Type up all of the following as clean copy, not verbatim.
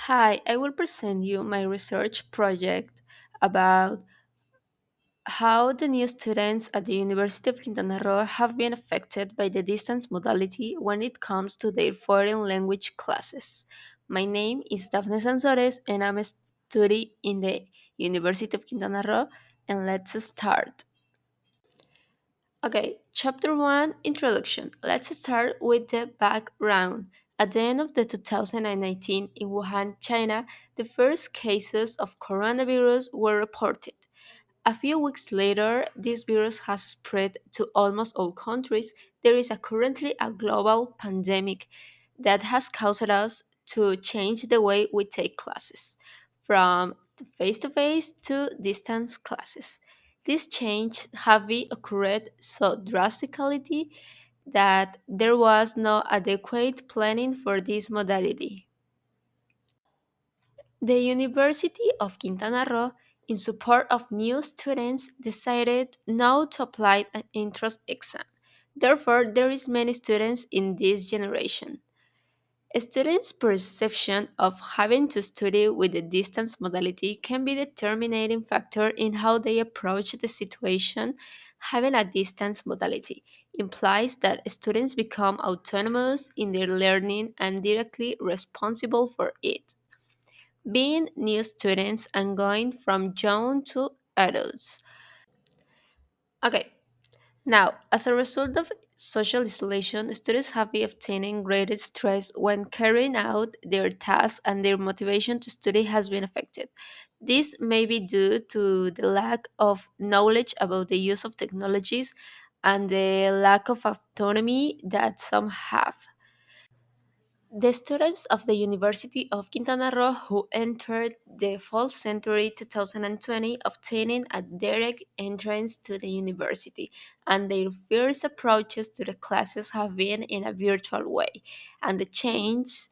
Hi, I will present you my research project about how the new students at the University of Quintana Roo have been affected by the distance modality when it comes to their foreign language classes. My name is Dafne Sansores and I'm a student in the University of Quintana Roo, and let's start. Okay, chapter 1 Introduction. Let's start with the background. At the end of the 2019 in Wuhan, China, the first cases of coronavirus were reported. A few weeks later, this virus has spread to almost all countries. There is currently a global pandemic that has caused us to change the way we take classes from face to face to distance classes. This change have been occurred so drastically that there was no adequate planning for this modality. The University of Quintana Roo, in support of new students, decided not to apply an entrance exam. Therefore, there is many students in this generation. Students' perception of having to study with the distance modality can be the determining factor in how they approach the situation. Having a distance modality implies that students become autonomous in their learning and directly responsible for it, being new students and going from young to adults. Okay, now, as a result of social isolation, students have been obtaining greater stress when carrying out their tasks, and their motivation to study has been affected. This may be due to the lack of knowledge about the use of technologies and the lack of autonomy that some have. The students of the University of Quintana Roo who entered the fall century 2020 obtaining a direct entrance to the university, and their first approaches to the classes have been in a virtual way, and the change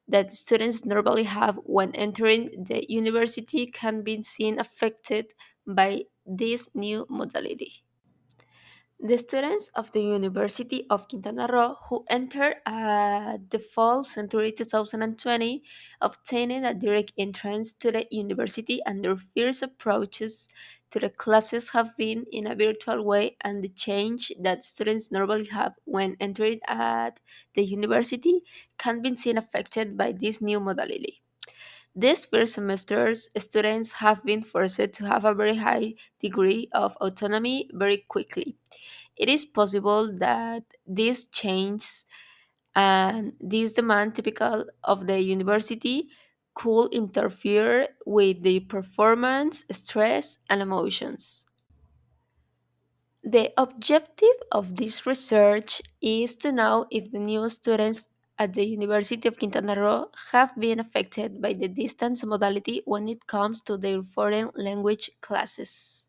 that students normally have when entering the university can be seen affected by this new modality. The students of the University of Quintana Roo who entered the fall century 2020 obtaining a direct entrance to the university, and their first approaches to the classes have been in a virtual way, and the change that students normally have when entering at the university can be seen affected by this new modality. These first semesters, students have been forced to have a very high degree of autonomy very quickly. It is possible that these changes and this demand typical of the university could interfere with the performance, stress, and emotions. The objective of this research is to know if the new students at the University of Quintana Roo have been affected by the distance modality when it comes to their foreign language classes.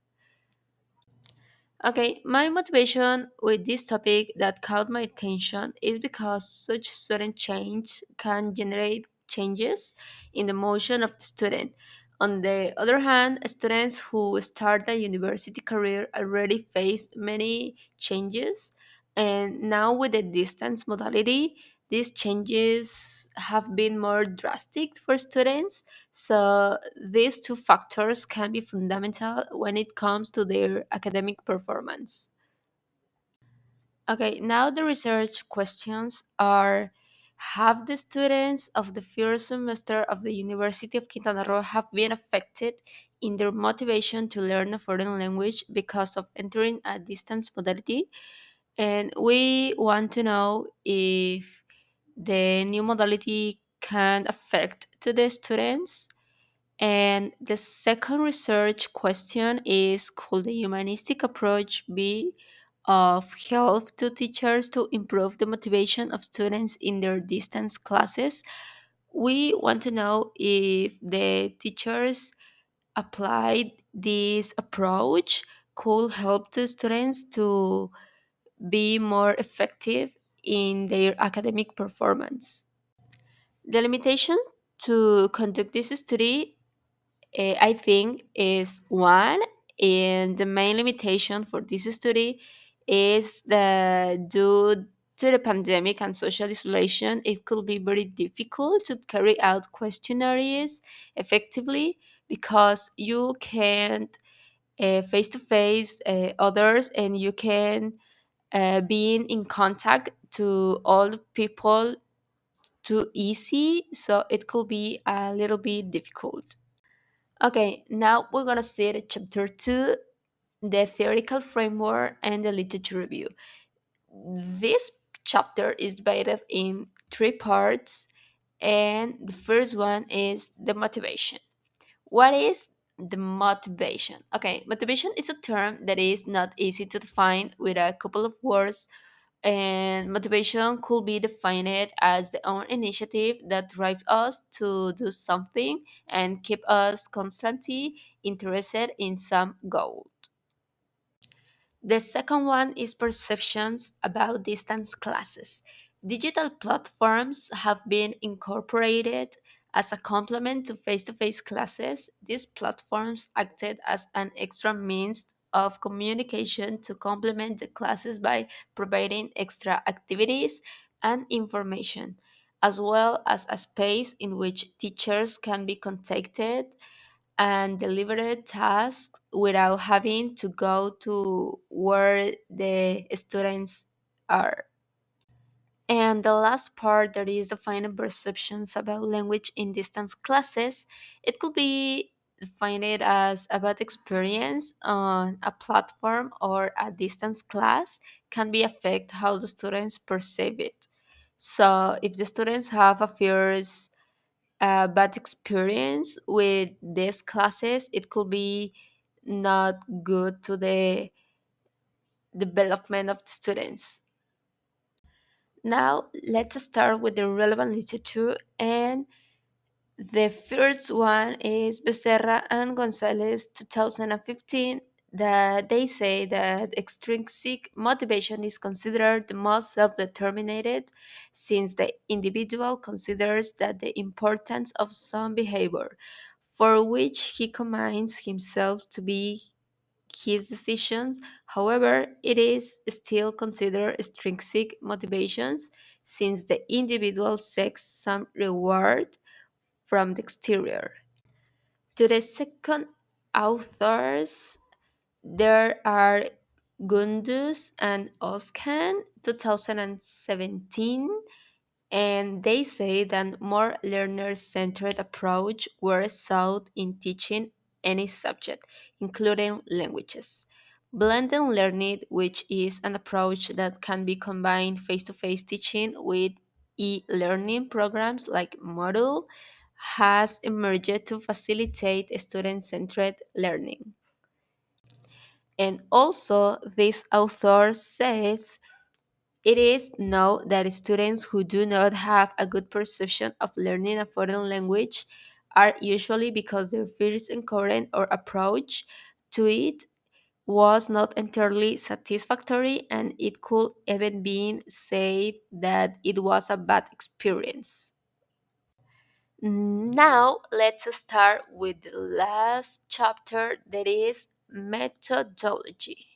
Okay, my motivation with this topic that caught my attention is because such student change can generate changes in the motion of the student. On the other hand, students who start a university career already face many changes, and now with the distance modality, these changes have been more drastic for students, so these two factors can be fundamental when it comes to their academic performance. Okay, now the research questions are: have the students of the first semester of the University of Quintana Roo have been affected in their motivation to learn a foreign language because of entering a distance modality? And we want to know if the new modality can affect to the students. And the second research question is: could the humanistic approach be of help to teachers to improve the motivation of students in their distance classes? We want to know if the teachers applied this approach could help the students to be more effective in their academic performance. The limitation to conduct this study, I think, is one, and the main limitation for this study is the due to the pandemic and social isolation, it could be very difficult to carry out questionnaires effectively because you can't face to face others, and you can being in contact to all people too easy, so it could be a little bit difficult. Okay, now we're gonna see the chapter 2, the theoretical framework and the literature review. This chapter is divided in three parts, and the first one is the motivation. What is the motivation? Okay, motivation is a term that is not easy to define with a couple of words, and motivation could be defined as the own initiative that drives us to do something and keep us constantly interested in some goal. The second one is perceptions about distance classes. Digital platforms have been incorporated as a complement to face classes. These platforms acted as an extra means of communication to complement the classes by providing extra activities and information, as well as a space in which teachers can be contacted and delivered tasks without having to go to where the students are. And the last part, that is defining perceptions about language in distance classes, it could be defined as a bad experience on a platform or a distance class can be affect how the students perceive it. So if the students have a fears a bad experience with these classes, it could be not good to the development of the students. Now, let's start with the relevant literature, and the first one is Becerra and Gonzalez 2015, that they say that extrinsic motivation is considered the most self-determined since the individual considers that the importance of some behavior for which he commands himself to be his decisions. However, it is still considered extrinsic motivations since the individual seeks some reward from the exterior. To the second authors, there are Gundus and Oskan, 2017, and they say that more learner-centered approach were sought in teaching any subject, including languages. Blended learning, which is an approach that can be combined face-to-face teaching with e-learning programs like Model, has emerged to facilitate student-centered learning. And also, this author says it is known that students who do not have a good perception of learning a foreign language are usually because their first encounter or approach to it was not entirely satisfactory, and it could even be said that it was a bad experience. Now, let's start with the last chapter, that is methodology.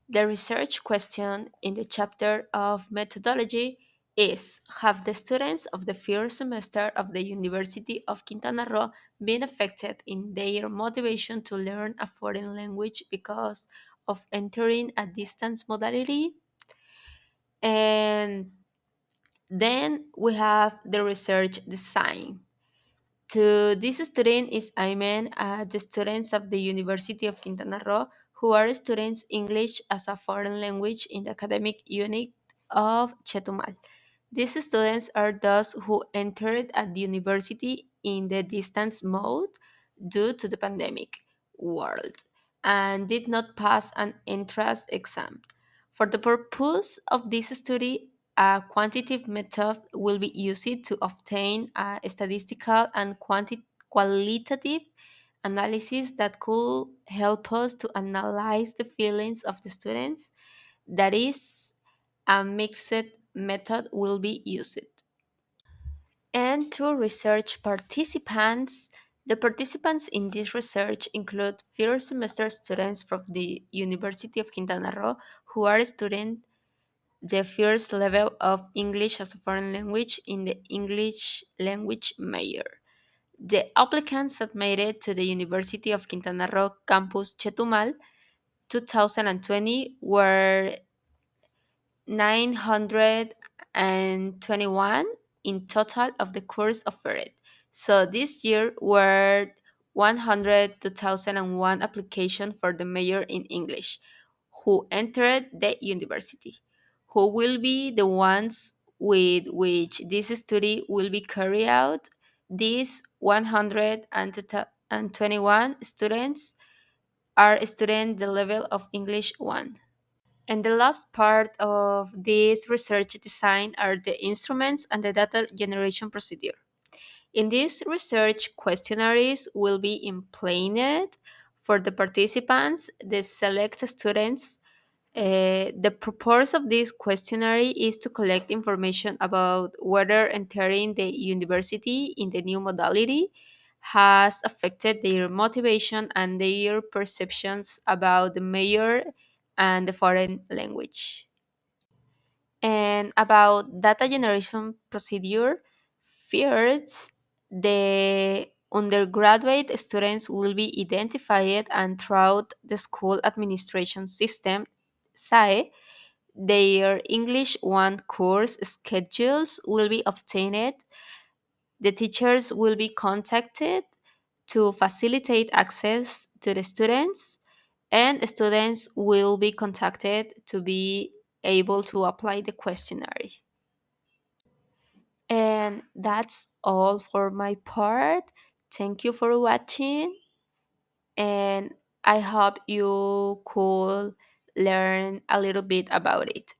The research question in the chapter of methodology is: have the students of the first semester of the University of Quintana Roo been affected in their motivation to learn a foreign language because of entering a distance modality? And then we have the research design. To this student is aimed at the students of the University of Quintana Roo who are studying English as a foreign language in the academic unit of Chetumal. These students are those who entered at the university in the distance mode due to the pandemic world and did not pass an entrance exam. For the purpose of this study, a quantitative method will be used to obtain a statistical and qualitative analysis that could help us to analyze the feelings of the students. That is, a mixed method will be used. And to research participants, the participants in this research include first semester students from the University of Quintana Roo who are studying the first level of English as a foreign language in the English language major. The applicants submitted to the University of Quintana Roo campus Chetumal 2020 were 921 in total of the course offered. So this year were 102,001 application for the major in English who entered the university, who will be the ones with which this study will be carried out. These 121 students are student the level of English 1. And the last part of this research design are the instruments and the data generation procedure. In this research, questionnaires will be implanted for the participants, the select students. The purpose of this questionnaire is to collect information about whether entering the university in the new modality has affected their motivation and their perceptions about the major and the foreign language. And about data generation procedure, first, the undergraduate students will be identified and throughout the school administration system, SAE, their English 1 course schedules will be obtained. The teachers will be contacted to facilitate access to the students, and students will be contacted to be able to apply the questionnaire. And that's all for my part. Thank you for watching, and I hope you could learn a little bit about it.